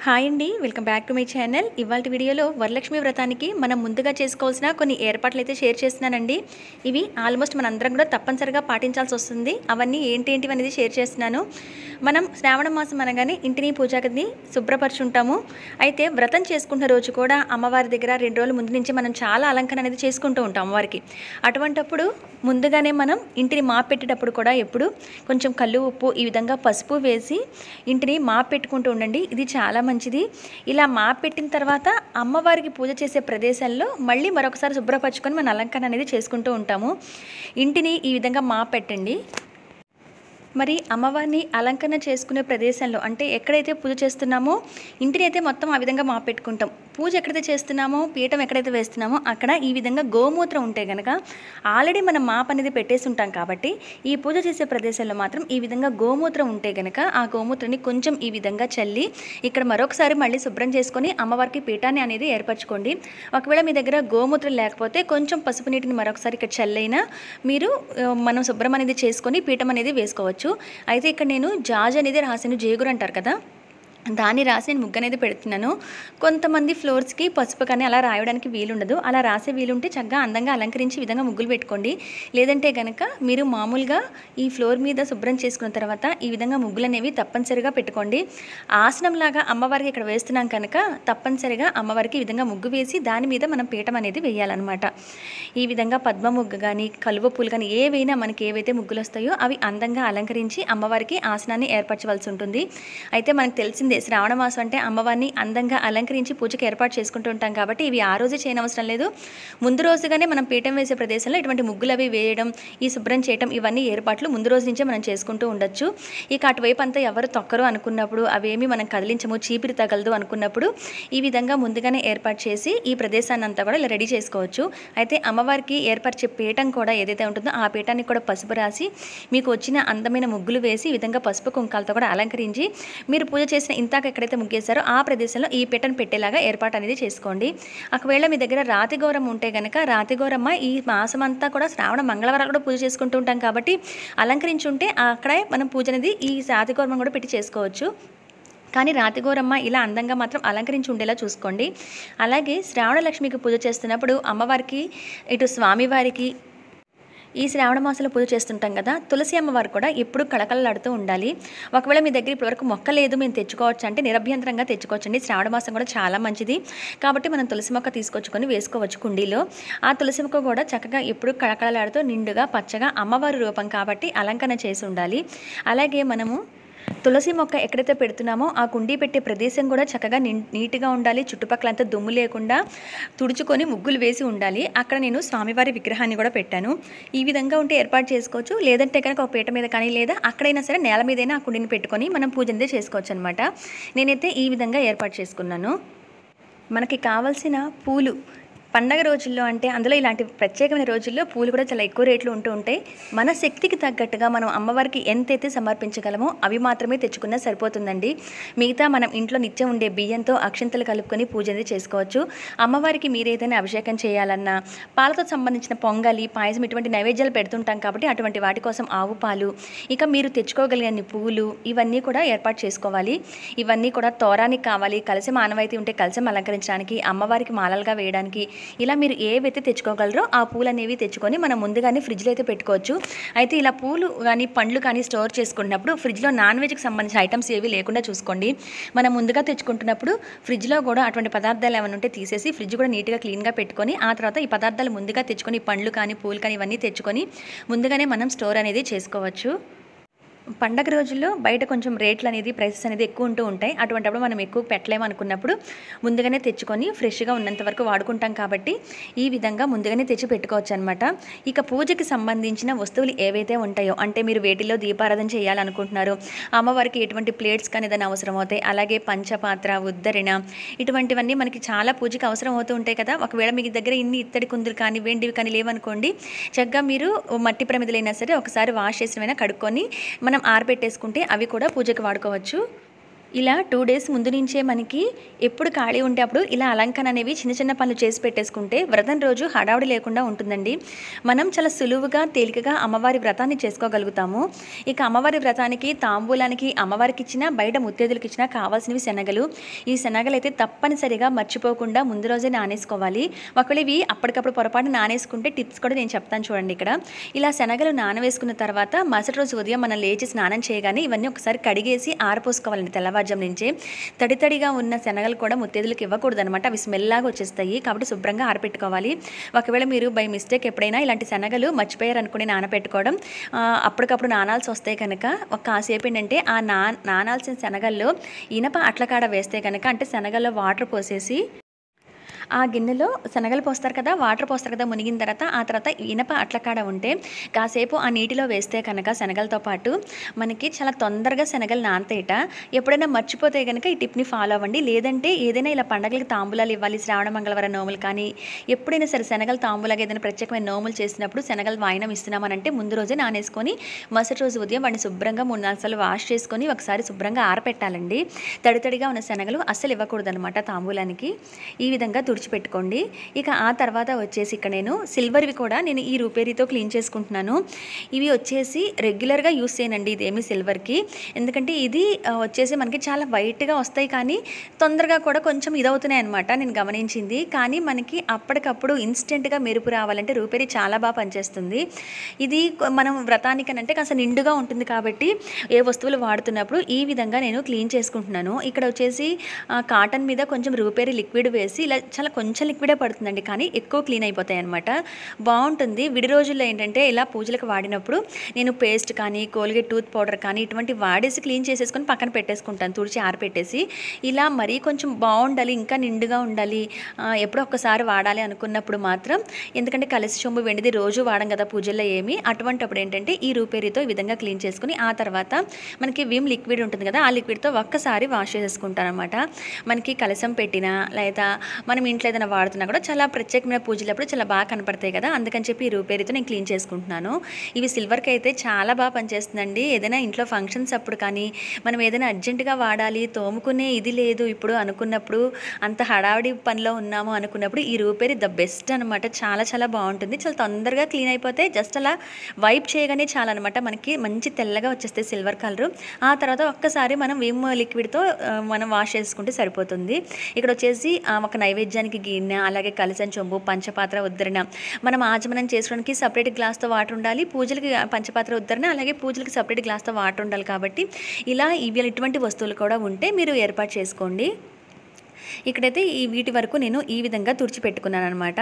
Hi అండి, welcome back to my channel. ఇవాళ వీడియోలో వరలక్ష్మి వ్రతానికి మనం ముందుగా చేసుకోవాల్సిన కొన్ని ఏర్పాట్లు అయితే షేర్ చేస్తున్నానండి. ఇవి ఆల్మోస్ట్ మనందరం కూడా తప్పనిసరిగా పాటించాల్సి వస్తుంది. అవన్నీ ఏంటి అనేది షేర్ చేస్తున్నాను. మనం శ్రావణ మాసం అనగానే ఇంటిని పూజా గదిని శుభ్రపరచుంటాము. అయితే వ్రతం చేసుకున్న రోజు కూడా అమ్మవారి దగ్గర 2 రోజుల ముందు నుంచి మనం చాలా అలంకరణ అనేది చేసుకుంటూ ఉంటాం అమ్మవారికి. అటువంటప్పుడు ముందుగానే మనం ఇంటిని పెట్టేటప్పుడు కూడా ఎప్పుడు కొంచెం కల్లు ఉప్పు ఈ విధంగా పసుపు వేసి ఇంటిని పెట్టుకుంటూ ఉండండి. ఇది చాలా మంచిది. ఇలా పెట్టిన తర్వాత అమ్మవారికి పూజ చేసే ప్రదేశాల్లో మళ్ళీ మరొకసారి శుభ్రపరచుకొని మన అలంకరణ అనేది చేసుకుంటూ ఉంటాము. ఇంటిని ఈ విధంగా పెట్టండి. మరి అమ్మవారిని అలంకరణ చేసుకునే ప్రదేశంలో అంటే ఎక్కడైతే పూజ చేస్తున్నామో ఇంటిని అయితే మొత్తం ఆ విధంగా పెట్టుకుంటాం. పూజ ఎక్కడైతే చేస్తున్నామో పీఠం ఎక్కడైతే వేస్తున్నామో అక్కడ ఈ విధంగా గోమూత్రం ఉంటే కనుక ఆల్రెడీ మనం అనేది పెట్టేసి ఉంటాం కాబట్టి ఈ పూజ చేసే ప్రదేశంలో మాత్రం ఈ విధంగా గోమూత్రం ఉంటే కనుక ఆ గోమూత్రాన్ని కొంచెం ఈ విధంగా చల్లి ఇక్కడ మరొకసారి మళ్ళీ శుభ్రం చేసుకొని అమ్మవారికి పీఠాన్ని అనేది ఏర్పరచుకోండి. ఒకవేళ మీ దగ్గర గోమూత్రం లేకపోతే కొంచెం పసుపు నీటిని మరొకసారి ఇక్కడ చల్లైనా మీరు మనం శుభ్రం అనేది చేసుకొని పీఠం అనేది వేసుకోవచ్చు. అయితే ఇక్కడ నేను జాజ్ అనేది రాసాను, జేగురు అంటారు కదా, దాన్ని రాసి నేను ముగ్గు అనేది పెడుతున్నాను. కొంతమంది ఫ్లోర్స్కి పసుపు కానీ అలా రాయడానికి వీలుండదు. అలా రాసే వీలుంటే చక్కగా అందంగా అలంకరించి విధంగా ముగ్గులు పెట్టుకోండి. లేదంటే కనుక మీరు మామూలుగా ఈ ఫ్లోర్ మీద శుభ్రం చేసుకున్న తర్వాత ఈ విధంగా ముగ్గులు అనేవి తప్పనిసరిగా పెట్టుకోండి. ఆసనంలాగా అమ్మవారికి ఇక్కడ వేస్తున్నాం కనుక తప్పనిసరిగా అమ్మవారికి ఈ విధంగా ముగ్గు వేసి దాని మీద మనం పీఠం అనేది వేయాలన్నమాట. ఈ విధంగా పద్మ ముగ్గు కానీ కలువ పూలు కానీ ఏవైనా మనకి ఏవైతే ముగ్గులు వస్తాయో అవి అందంగా అలంకరించి అమ్మవారికి ఆసనాన్ని ఏర్పరచవలసి ఉంటుంది. అయితే మనకు తెలిసింది శ్రావణ మాసం అంటే అమ్మవారిని అందంగా అలంకరించి పూజకి ఏర్పాటు చేసుకుంటూ ఉంటాం కాబట్టి ఇవి ఆ రోజే చేయనవసరం లేదు. ముందు రోజుగానే మనం పీఠం వేసే ప్రదేశంలో ఇటువంటి ముగ్గులు అవి వేయడం, ఈ శుభ్రం చేయడం ఇవన్నీ ఏర్పాట్లు ముందు రోజు నుంచే మనం చేసుకుంటూ ఉండొచ్చు. ఇక అటువైపు అంతా ఎవరు తొక్కరు అనుకున్నప్పుడు అవేమి మనం కదిలించము, చీపిరి తగలదు అనుకున్నప్పుడు ఈ విధంగా ముందుగానే ఏర్పాటు చేసి ఈ ప్రదేశాన్ని అంతా కూడా ఇలా రెడీ చేసుకోవచ్చు. అయితే అమ్మవారికి ఏర్పరిచే పీఠం కూడా ఏదైతే ఉంటుందో ఆ పీఠానికి కూడా పసుపు రాసి మీకు వచ్చిన అందమైన ముగ్గులు వేసి ఈ విధంగా పసుపు కుంకాలతో కూడా అలంకరించి మీరు పూజ చేసిన ఇంతాక ఎక్కడైతే ముగ్గేశారో ఆ ప్రదేశంలో ఈ పీటను పెట్టేలాగా ఏర్పాటు అనేది చేసుకోండి. ఒకవేళ మీ దగ్గర రాతి గౌరమ్మ ఉంటే కనుక రాతి గౌరమ్మ ఈ మాసం అంతా కూడా శ్రావణ మంగళవారాలు కూడా పూజ చేసుకుంటూ ఉంటాం కాబట్టి అలంకరించి ఉంటే అక్కడే మనం పూజ అనేది ఈ రాతి గౌరమ్మ కూడా పెట్టి చేసుకోవచ్చు. కానీ రాతి గౌరమ్మ ఇలా అందంగా మాత్రం అలంకరించి ఉండేలా చూసుకోండి. అలాగే శ్రావణ లక్ష్మికి పూజ చేస్తున్నప్పుడు అమ్మవారికి ఇటు స్వామివారికి ఈ శ్రావణ మాసంలో పూజ చేస్తుంటాం కదా, తులసి అమ్మవారు కూడా ఎప్పుడు కళకళలాడుతూ ఉండాలి. ఒకవేళ మీ దగ్గర ఇప్పటివరకు మొక్క లేదు మేము తెచ్చుకోవచ్చు అంటే నిరభ్యంతరంగా తెచ్చుకోవచ్చండి. శ్రావణ మాసం కూడా చాలా మంచిది కాబట్టి మనం తులసి మొక్క తీసుకొచ్చుకొని వేసుకోవచ్చు కుండీలో. ఆ తులసి మొక్క కూడా చక్కగా ఎప్పుడు కళకళలాడుతూ నిండుగా పచ్చగా అమ్మవారి రూపం కాబట్టి అలంకరణ చేసి ఉండాలి. అలాగే మనము తులసి మొక్క ఎక్కడైతే పెడుతున్నామో ఆ కుండీ పెట్టే ప్రదేశం కూడా చక్కగా నీట్గా ఉండాలి. చుట్టుపక్కలంతా దుమ్ము లేకుండా తుడుచుకొని ముగ్గులు వేసి ఉండాలి. అక్కడ నేను స్వామివారి విగ్రహాన్ని కూడా పెట్టాను. ఈ విధంగా ఉంటే ఏర్పాటు చేసుకోవచ్చు. లేదంటే కనుక ఒక పీట మీద కానీ లేదా అక్కడైనా సరే నేల మీదైనా ఆ కుండీని పెట్టుకొని మనం పూజ అనేది చేసుకోవచ్చు అనమాట. నేనైతే ఈ విధంగా ఏర్పాటు చేసుకున్నాను. మనకి కావాల్సిన పూలు పండగ రోజుల్లో అంటే అందులో ఇలాంటి ప్రత్యేకమైన రోజుల్లో పూలు కూడా చాలా ఎక్కువ రేట్లు ఉంటూ ఉంటాయి. మన శక్తికి తగ్గట్టుగా మనం అమ్మవారికి ఎంతైతే సమర్పించగలమో అవి మాత్రమే తెచ్చుకున్నా సరిపోతుందండి. మిగతా మనం ఇంట్లో నిత్యం ఉండే బియ్యంతో అక్షింతలు కలుపుకొని పూజ అనేది చేసుకోవచ్చు. అమ్మవారికి మీరు ఏదైనా అభిషేకం చేయాలన్నా పాలతో సంబంధించిన పొంగలి, పాయసం ఇటువంటి నైవేద్యాలు పెడుతుంటాం కాబట్టి అటువంటి వాటి కోసం ఆవు పాలు, ఇక మీరు తెచ్చుకోగలిగిన పువ్వులు ఇవన్నీ కూడా ఏర్పాటు చేసుకోవాలి. ఇవన్నీ కూడా తోరానికి కావాలి. కలశం ఆనవాయితీ ఉంటే కలశం అలంకరించడానికి, అమ్మవారికి మాలలుగా వేయడానికి ఇలా మీరు ఏవైతే తెచ్చుకోగలరో ఆ పూలు అనేవి తెచ్చుకొని మనం ముందుగానే ఫ్రిడ్జ్లో అయితే పెట్టుకోవచ్చు. అయితే ఇలా పూలు కానీ పండ్లు కానీ స్టోర్ చేసుకున్నప్పుడు ఫ్రిడ్జ్లో నాన్ వెజ్కి సంబంధించిన ఐటమ్స్ ఏవి లేకుండా చూసుకోండి. మనం ముందుగా తెచ్చుకుంటున్నప్పుడు ఫ్రిడ్జ్లో కూడా అటువంటి పదార్థాలు ఏమైనా ఉంటే తీసేసి ఫ్రిడ్జ్ కూడా నీట్గా క్లీన్గా పెట్టుకొని ఆ తర్వాత ఈ పదార్థాలు ముందుగా తెచ్చుకొని పండ్లు కానీ పూలు కానీ ఇవన్నీ తెచ్చుకొని ముందుగానే మనం స్టోర్ అనేది చేసుకోవచ్చు. పండగ రోజుల్లో బయట కొంచెం రేట్లు అనేది ప్రైసెస్ అనేది ఎక్కువ ఉంటూ ఉంటాయి. అటువంటిప్పుడు మనం ఎక్కువ పెట్టలేము అనుకున్నప్పుడు ముందుగానే తెచ్చుకొని ఫ్రెష్గా ఉన్నంత వరకు వాడుకుంటాం కాబట్టి ఈ విధంగా ముందుగానే తెచ్చి పెట్టుకోవచ్చు అనమాట. ఇక పూజకి సంబంధించిన వస్తువులు ఏవైతే ఉంటాయో అంటే మీరు వేటిలో దీపారాధన చేయాలనుకుంటున్నారు, అమ్మవారికి ఎటువంటి ప్లేట్స్ కానీ ఏదైనా అవసరం అవుతాయి, అలాగే పంచపాత్ర, ఉద్దరణ ఇటువంటివన్నీ మనకి చాలా పూజకి అవసరం అవుతూ ఉంటాయి కదా. ఒకవేళ మీ దగ్గర ఇన్ని ఇత్తడి కుందులు కానీ వెండివి కానీ లేవనుకోండి, చక్కగా మీరు మట్టి ప్రమిదలైనా సరే ఒకసారి వాష్ చేసినవైనా కడుక్కొని మనం ఆరబెట్టేసుకుంటే అవి కూడా పూజకి వాడుకోవచ్చు. ఇలా 2 డేస్ ముందు నుంచే మనకి ఎప్పుడు ఖాళీ ఉంటే అప్పుడు ఇలా అలంకరణ అనేవి చిన్న చిన్న పనులు చేసి పెట్టేసుకుంటే వ్రతం రోజు హడావుడి లేకుండా ఉంటుందండి. మనం చాలా సులువుగా, తేలికగా అమ్మవారి వ్రతాన్ని చేసుకోగలుగుతాము. ఇక అమ్మవారి వ్రతానికి, తాంబూలానికి అమ్మవారికి ఇచ్చినా, బయట ముత్తైదులకు ఇచ్చినా కావాల్సినవి శనగలు. ఈ శనగలైతే తప్పనిసరిగా మర్చిపోకుండా ముందు రోజే నానేసుకోవాలి. ఒకవేళ ఇవి అప్పటికప్పుడు పొరపాటున నానేసుకుంటే టిప్స్ కూడా నేను చెప్తాను చూడండి ఇక్కడ. ఇలా శనగలు నానవేసుకున్న తర్వాత మరుసటి రోజు ఉదయం మనం లేచి స్నానం చేయగానే ఇవన్నీ ఒకసారి కడిగేసి ఆరపోసుకోవాలండి తెల్లవారుజాము నుంచే. తడితడిగా ఉన్న శనగలు కూడా ముత్తైదులకు ఇవ్వకూడదు అనమాట. అవి స్మెల్ లాగా వచ్చేస్తాయి. కాబట్టి శుభ్రంగా ఆరపెట్టుకోవాలి. ఒకవేళ మీరు బై మిస్టేక్ ఎప్పుడైనా ఇలాంటి శనగలు మర్చిపోయారనుకుని నానపెట్టుకోవడం, అప్పటికప్పుడు నానాల్సి వస్తాయి కనుక కాసేపు ఏంటంటే ఆ నానాల్సిన శనగల్లో ఇనప అట్లకాడ వేస్తే కనుక, అంటే శనగల్లో వాటర్ పోసేసి ఆ గిన్నెలో శనగలు పోస్తారు కదా, వాటర్ పోస్తారు కదా, మునిగిన తర్వాత ఆ తర్వాత ఇనప అట్లకాడ ఉంటే కాసేపు ఆ నీటిలో వేస్తే కనుక శనగలతో పాటు మనకి చాలా తొందరగా శనగలు నానతాయిట. ఎప్పుడైనా మర్చిపోతే కనుక ఈ టిప్ని ఫాలో అవ్వండి. లేదంటే ఏదైనా ఇలా పండగలకి తాంబూలాలు ఇవ్వాలి, శ్రావణ మంగళవారం నోములు కానీ ఎప్పుడైనా సరే శనగలు తాంబూలాగా ఏదైనా ప్రత్యేకమైన నోములు చేసినప్పుడు శనగలు వాయినం ఇస్తున్నామనంటే ముందు రోజే నానేసుకొని మరుసటి రోజు ఉదయం వాటిని శుభ్రంగా 3-4 సార్లు వాష్ చేసుకొని ఒకసారి శుభ్రంగా ఆరపెట్టాలండి. తడితడిగా ఉన్న శనగలు అస్సలు ఇవ్వకూడదు అనమాట తాంబూలానికి. ఈ విధంగా తుడిచిపెట్టుకోండి. ఇక ఆ తర్వాత వచ్చేసి ఇక్కడ నేను సిల్వర్వి కూడా నేను ఈ రూపేరీతో క్లీన్ చేసుకుంటున్నాను. ఇవి వచ్చేసి రెగ్యులర్గా యూస్ చేయనండి ఇదేమి సిల్వర్కి. ఎందుకంటే ఇది వచ్చేసి మనకి చాలా వైట్గా వస్తాయి కానీ తొందరగా కూడా కొంచెం ఇదవుతున్నాయి అనమాట నేను గమనించింది. కానీ మనకి అప్పటికప్పుడు ఇన్స్టెంట్గా మెరుపు రావాలంటే రూపేరీ చాలా బాగా పనిచేస్తుంది. ఇది మనం వ్రతానికనంటే కాస్త నిండుగా ఉంటుంది కాబట్టి ఏ వస్తువులు వాడుతున్నప్పుడు ఈ విధంగా నేను క్లీన్ చేసుకుంటున్నాను. ఇక్కడ వచ్చేసి కాటన్ మీద కొంచెం రూపేరీ లిక్విడ్ వేసి ఇలా చాలా కొంచెం లిక్విడే పడుతుందండి, కానీ ఎక్కువ క్లీన్ అయిపోతాయి అనమాట. బాగుంటుంది. విడి రోజుల్లో ఏంటంటే ఇలా పూజలకు వాడినప్పుడు నేను పేస్ట్ కానీ, కోల్గేట్ టూత్ పౌడర్ కానీ ఇటువంటి వాడేసి క్లీన్ చేసేసుకొని పక్కన పెట్టేసుకుంటాను, తుడిచి ఆరపెట్టేసి. ఇలా మరీ కొంచెం బాగుండాలి, ఇంకా నిండుగా ఉండాలి, ఎప్పుడో ఒక్కసారి వాడాలి అనుకున్నప్పుడు మాత్రం, ఎందుకంటే కలిసి చెంబు వెండిది రోజు వాడం కదా పూజల్లో ఏమి, అటువంటిప్పుడు ఏంటంటే ఈ రూపేరీతో ఈ విధంగా క్లీన్ చేసుకుని ఆ తర్వాత మనకి విమ్ లిక్విడ్ ఉంటుంది కదా, ఆ లిక్విడ్తో ఒక్కసారి వాష్ చేసేసుకుంటాను అనమాట. మనకి కలశం పెట్టినా లేదా మనం ఇంట్లో ఏదైనా వాడుతున్నా కూడా చాలా ప్రత్యేకమైన పూజలప్పుడు చాలా బాగా కనపడతాయి కదా, అందుకని చెప్పి ఈ రూపేరీతో నేను క్లీన్ చేసుకుంటున్నాను. ఇవి సిల్వర్కి అయితే చాలా బాగా పనిచేస్తుందండి. ఏదైనా ఇంట్లో ఫంక్షన్స్ అప్పుడు కానీ మనం ఏదైనా అర్జెంటుగా వాడాలి, తోముకునే ఇది లేదు ఇప్పుడు అనుకున్నప్పుడు, అంత హడావిడి పనిలో ఉన్నాము అనుకున్నప్పుడు ఈ రూపేరీ ద బెస్ట్ అనమాట. చాలా చాలా బాగుంటుంది. చాలా తొందరగా క్లీన్ అయిపోతే జస్ట్ అలా వైప్ చేయగానే చాలన్నమాట, మనకి మంచి తెల్లగా వచ్చేస్తాయి సిల్వర్ కలరు. ఆ తర్వాత ఒక్కసారి మనం విమ్ లిక్విడ్తో మనం వాష్ చేసుకుంటే సరిపోతుంది. ఇక్కడ వచ్చేసి ఒక నైవేద్యానికి గిన్నె, అలాగే కలశం చెంబు, పంచపాత్ర ఉద్ధరణ, మనం ఆచమనం చేసుకోవడానికి సపరేట్ గ్లాస్తో వాటర్ ఉండాలి, పూజలకి పంచపాత్ర ఉద్ధరణ, అలాగే పూజలకి సపరేట్ గ్లాస్తో వాటర్ ఉండాలి. కాబట్టి ఇలా ఇటువంటి వస్తువులు కూడా ఉంటే మీరు ఏర్పాటు చేసుకోండి. ఇక్కడైతే వీటి వరకు నేను ఈ విధంగా తుడిచిపెట్టుకున్నాను అనమాట.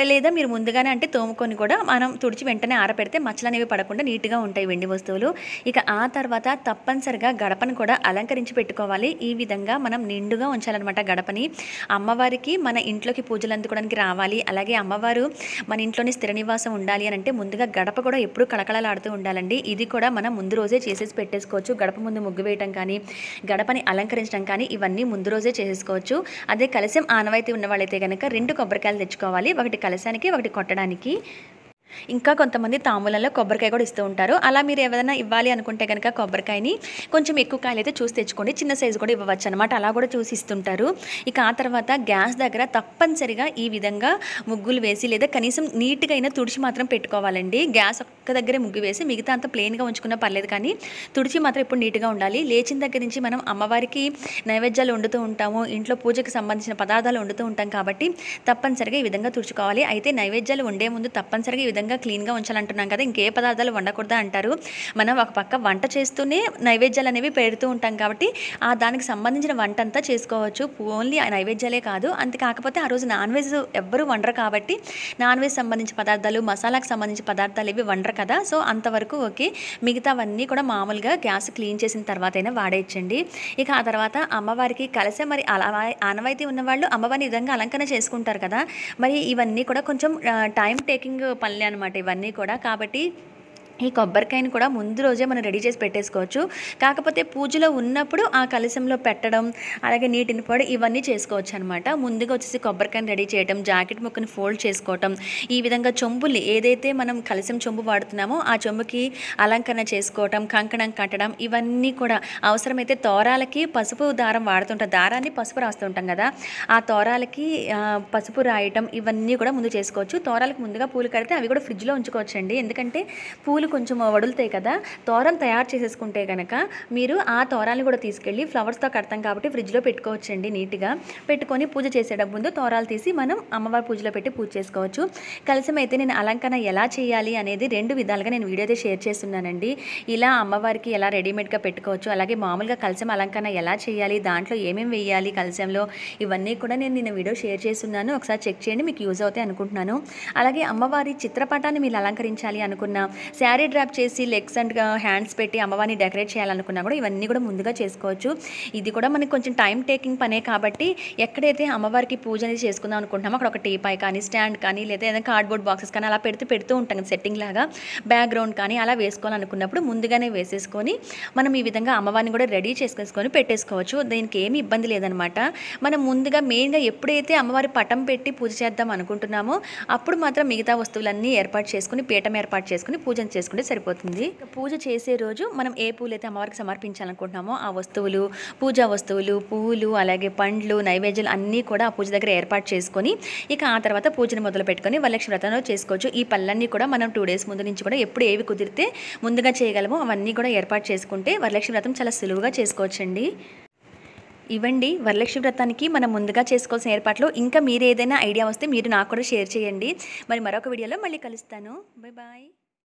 లేదా మీరు ముందుగానే అంటే తోముకొని కూడా మనం తుడిచి వెంటనే ఆరపెడితే మచ్చలు అనేవి పడకుండా నీట్గా ఉంటాయి వెండి వస్తువులు. ఇక ఆ తర్వాత తప్పనిసరిగా గడపను కూడా అలంకరించి పెట్టుకోవాలి. ఈ విధంగా మనం నిండుగా ఉంచాలన్నమాట గడపని. అమ్మవారికి మన ఇంట్లోకి పూజలు అందుకోవడానికి రావాలి, అలాగే అమ్మవారు మన ఇంట్లోనే స్థిర నివాసం ఉండాలి అని అంటే ముందుగా గడప కూడా ఎప్పుడూ కళకళలాడుతూ ఉండాలండి. ఇది కూడా మనం ముందు రోజే చేసేసి పెట్టేసుకోవచ్చు. గడప ముందు ముగ్గు వేయటం కానీ, గడపని అలంకరించడం కానీ ఇవన్నీ ముందు రోజే చేసేసుకోవచ్చు. అదే కలశం ఆనవాయితీ ఉన్న వాళ్ళైతే కనుక 2 కొబ్బరికాయలు తెచ్చుకోవాలి, ఒకటి కలశానికి, ఒకటి కొట్టడానికి. ఇంకా కొంతమంది తాంబూలంలో కొబ్బరికాయ కూడా ఇస్తూ ఉంటారు. అలా మీరు ఏదైనా ఇవ్వాలి అనుకుంటే కనుక కొబ్బరికాయని కొంచెం ఎక్కువ కాయలు అయితే చూసి తెచ్చుకోండి, చిన్న సైజు కూడా ఇవ్వచ్చు అనమాట, అలా కూడా చూసి ఇస్తుంటారు. ఇక ఆ తర్వాత గ్యాస్ దగ్గర తప్పనిసరిగా ఈ విధంగా ముగ్గులు వేసి లేదా కనీసం నీట్గా అయినా తుడిచి మాత్రం పెట్టుకోవాలండి. గ్యాస్ ఒక్క దగ్గరే ముగ్గు వేసి మిగతా అంతా ప్లెయిన్గా ఉంచుకున్నా పర్లేదు, కానీ తుడిచి మాత్రం ఎప్పుడు నీట్గా ఉండాలి. లేచిన దగ్గర నుంచి మనం అమ్మవారికి నైవేద్యాలు వండుతూ ఉంటాము, ఇంట్లో పూజకు సంబంధించిన పదార్థాలు వండుతూ ఉంటాం కాబట్టి తప్పనిసరిగా ఈ విధంగా తుడుచుకోవాలి. అయితే నైవేద్యాలు వండే ముందు తప్పనిసరిగా ఈ విధంగా క్లీన్గా ఉంచాలంటున్నాం కదా, ఇంకే పదార్థాలు వండకూడదా అంటారు. మనం ఒక పక్క వంట చేస్తూనే నైవేద్యాలు అనేవి పెడుతూ ఉంటాం కాబట్టి దానికి సంబంధించిన వంట అంతా చేసుకోవచ్చు. ఓన్లీ ఆ నైవేద్యాలే కాదు. అంతే కాకపోతే ఆ రోజు నాన్ వెజ్ ఎవ్వరూ వండరు కాబట్టి నాన్ వెజ్ సంబంధించిన పదార్థాలు, మసాలాకు సంబంధించిన పదార్థాలు ఇవి వండరు కదా, సో అంతవరకు ఓకే. మిగతావన్నీ కూడా మామూలుగా గ్యాస్ క్లీన్ చేసిన తర్వాత అయినా వాడేయచ్చండి. ఇక ఆ తర్వాత అమ్మవారికి కలశం మరి ఆనవాయితీ ఉన్నవాళ్ళు అమ్మవారిని ఈ విధంగా అలంకరణ చేసుకుంటారు కదా, మరి ఇవన్నీ కూడా కొంచెం టైం టేకింగ్ పనులే అనమాట ఇవన్నీ కూడా. కాబట్టి ఈ కొబ్బరికాయని కూడా ముందు రోజే మనం రెడీ చేసి పెట్టేసుకోవచ్చు. కాకపోతే పూజలో ఉన్నప్పుడు ఆ కలశంలో పెట్టడం, అలాగే నీటిని పొడి ఇవన్నీ చేసుకోవచ్చు అనమాట. ముందుగా వచ్చేసి కొబ్బరికాయని రెడీ చేయడం, జాకెట్ ముక్కని ఫోల్డ్ చేసుకోవటం, ఈ విధంగా చెంబుల్ని ఏదైతే మనం కలశం చెంబు వాడుతున్నామో ఆ చెంబుకి అలంకరణ చేసుకోవటం, కంకణం కట్టడం, ఇవన్నీ కూడా అవసరమైతే తోరాలకి పసుపు దారం వాడుతుంటాం. దారాన్ని పసుపు రాస్తుంటాం కదా, ఆ తోరాలకి పసుపు రాయటం ఇవన్నీ కూడా ముందు చేసుకోవచ్చు. తోరాలకు ముందుగా పూలు కడితే అవి కూడా ఫ్రిడ్జ్లో ఉంచుకోవచ్చండి. ఎందుకంటే పూలు కొంచెం వడులుతాయి కదా. తోరం తయారు చేసేసుకుంటే కనుక మీరు ఆ తోరాన్ని కూడా తీసుకెళ్ళి ఫ్లవర్స్తో కడతాం కాబట్టి ఫ్రిడ్జ్లో పెట్టుకోవచ్చండి. నీట్గా పెట్టుకొని పూజ చేసేటప్పుడు ముందు తోరాలు తీసి మనం అమ్మవారి పూజలో పెట్టి పూజ చేసుకోవచ్చు. కలశం అయితే నేను అలంకరణ ఎలా చేయాలి అనేది 2 విధాలుగా నేను వీడియో అయితే షేర్ చేస్తున్నానండి. ఇలా అమ్మవారికి ఎలా రెడీమేడ్గా పెట్టుకోవచ్చు, అలాగే మామూలుగా కలశం అలంకరణ ఎలా చేయాలి, దాంట్లో ఏమేమి వేయాలి కలశంలో, ఇవన్నీ కూడా నేను వీడియో షేర్ చేస్తున్నాను. ఒకసారి చెక్ చేయండి, మీకు యూజ్ అవుతాయి అనుకుంటున్నాను. అలాగే అమ్మవారి చిత్రపటాన్ని మీరు అలంకరించాలి అనుకున్న, శారీ డ్రాప్ చేసి లెగ్స్ అండ్ హ్యాండ్స్ పెట్టి అమ్మవారిని డెకరేట్ చేయాలనుకున్నా కూడా ఇవన్నీ కూడా ముందుగా చేసుకోవచ్చు. ఇది కూడా మనకి కొంచెం టైం టేకింగ్ పనే కాబట్టి ఎక్కడైతే అమ్మవారికి పూజ అనేది చేసుకుందాం అనుకుంటున్నామో అక్కడ ఒక టీపాయ్ కానీ, స్టాండ్ కానీ, లేదా ఏదైనా కార్డ్బోర్డ్ బాక్సెస్ కానీ అలా పెడుతూ ఉంటాం కదా సెట్టింగ్ లాగా, బ్యాక్గ్రౌండ్ కానీ అలా వేసుకోవాలనుకున్నప్పుడు ముందుగానే వేసేసుకొని మనం ఈ విధంగా అమ్మవారిని కూడా రెడీ చేసుకొని పెట్టేసుకోవచ్చు. దీనికి ఏమి ఇబ్బంది లేదనమాట. మనం ముందుగా మెయిన్గా ఎప్పుడైతే అమ్మవారి పటం పెట్టి పూజ చేద్దాం అనుకుంటున్నామో అప్పుడు మాత్రం మిగతా వస్తువులన్నీ ఏర్పాటు చేసుకుని, పీఠం ఏర్పాటు చేసుకుని పూజను చేసుకుంటే సరిపోతుంది. పూజ చేసే రోజు మనం ఏ పూలు అయితే అమ్మవారికి సమర్పించాలనుకుంటున్నామో ఆ వస్తువులు, పూజా వస్తువులు, పూలు, అలాగే పండ్లు, నైవేద్యాలు అన్నీ కూడా ఆ పూజ దగ్గర ఏర్పాటు చేసుకొని ఇక ఆ తర్వాత పూజను మొదలు పెట్టుకొని వరలక్ష్మి వ్రతంలో చేసుకోవచ్చు. ఈ పళ్ళన్నీ కూడా మనం 2 days ముందు నుంచి కూడా ఎప్పుడు ఏవి కుదిరితే ముందుగా చేయగలమో అవన్నీ కూడా ఏర్పాటు చేసుకుంటే వరలక్ష్మి వ్రతం చాలా సులువుగా చేసుకోవచ్చండి. ఇవండి వరలక్ష్మి వ్రతానికి మనం ముందుగా చేసుకోవాల్సిన ఏర్పాట్లు. ఇంకా మీరు ఏదైనా ఐడియా వస్తే మీరు నాకు కూడా షేర్ చేయండి. మరి మరొక వీడియోలో మళ్ళీ కలుస్తాను. Bye bye.